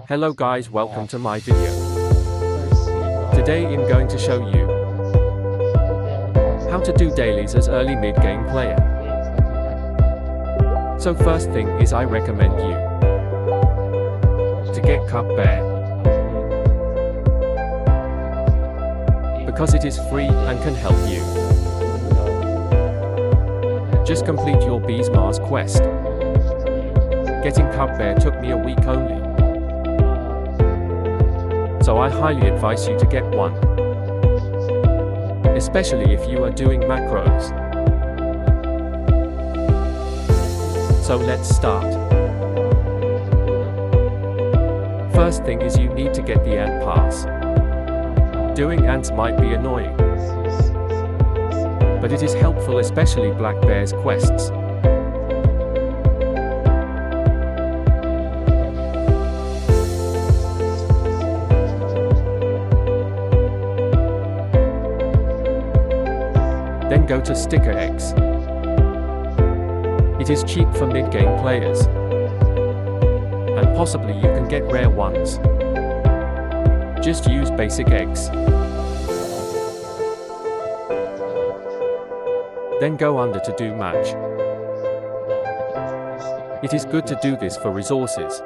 Hello guys, welcome to my video. Today I'm going to show you how to do dailies as early mid-game player. So first thing is I recommend you to get Cupbear, because it is free and can help you. Just complete your Bees Mars quest. Getting Cupbear took me a week only, so I highly advise you to get one, especially if you are doing macros. So let's start. First thing is you need to get the ant pass. Doing ants might be annoying, but it is helpful, especially Black Bear's quests. Then go to Sticker X. It is cheap for mid-game players, and possibly you can get rare ones. Just use basic eggs. Then go under to do match. It is good to do this for resources.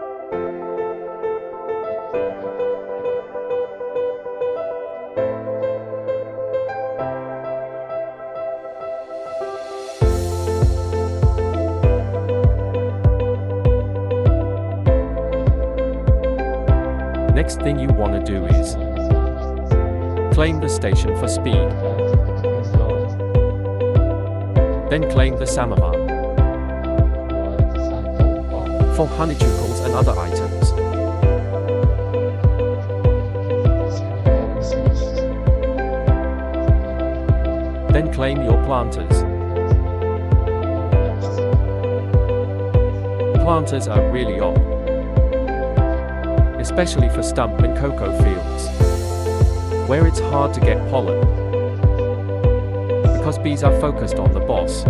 Next thing you want to do is claim the station for speed. Then claim the samovar for honeysuckles and other items. Then claim your planters. Planters are really op, especially for stump and cocoa fields, where it's hard to get pollen, because bees are focused on the boss.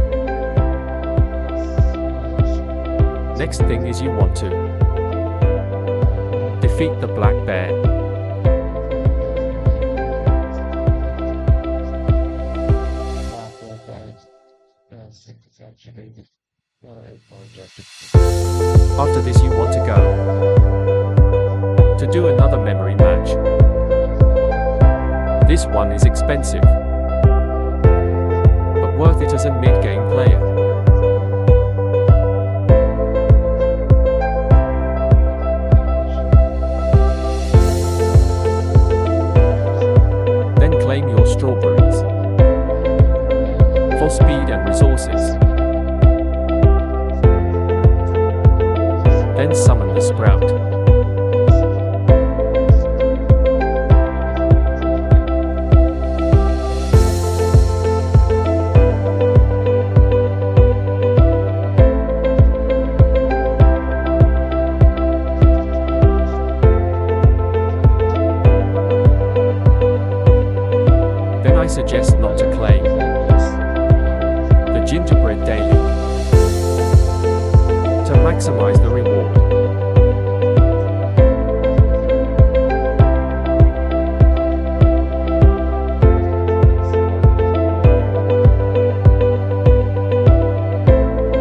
Next thing is you want to defeat the Black Bear. After this you want to go to do another memory match. This one is expensive, but worth it as a mid-game player. Then claim your strawberries for speed and resources. Then summon the sprout. I suggest not to claim the gingerbread daily to maximize the reward.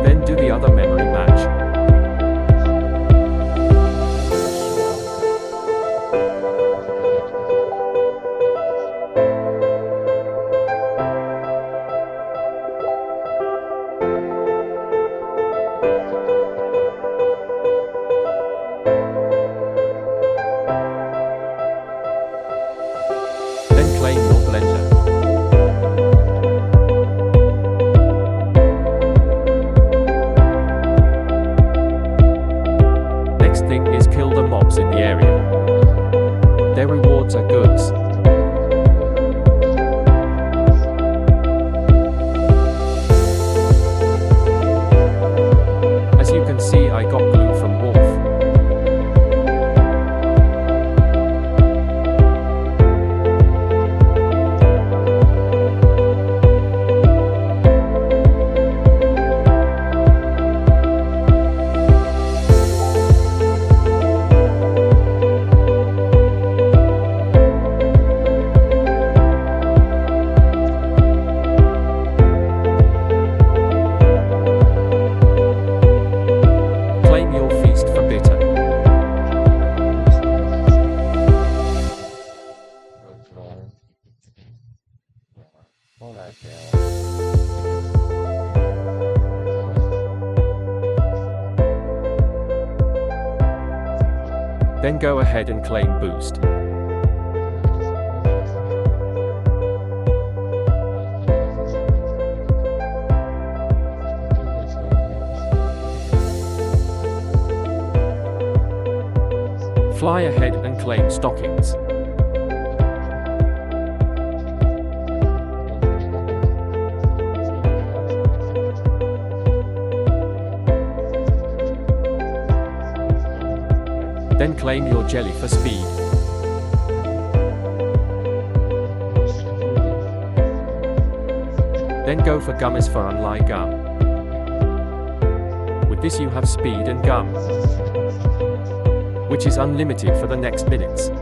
Then do the other memory match. Claim your blender. Next thing is kill the mobs in the area. Their rewards are goods. As you can see, I got glue from Wolf. Then go ahead and claim boost. Fly ahead and claim stockings. Then claim your jelly for speed. Then go for gummies for unlike gum. With this you have speed and gum, which is unlimited for the next minutes.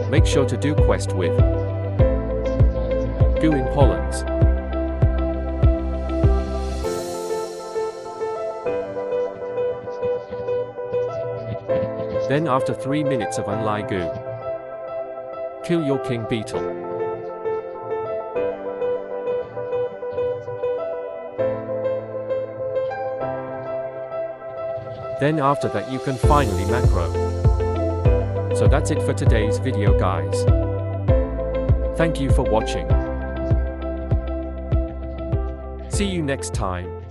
Make sure to do quest with Goo in Pollens. Then after 3 minutes of unlike Goo, kill your king beetle. Then after that you can finally macro. So that's it for today's video, guys. Thank you for watching. See you next time.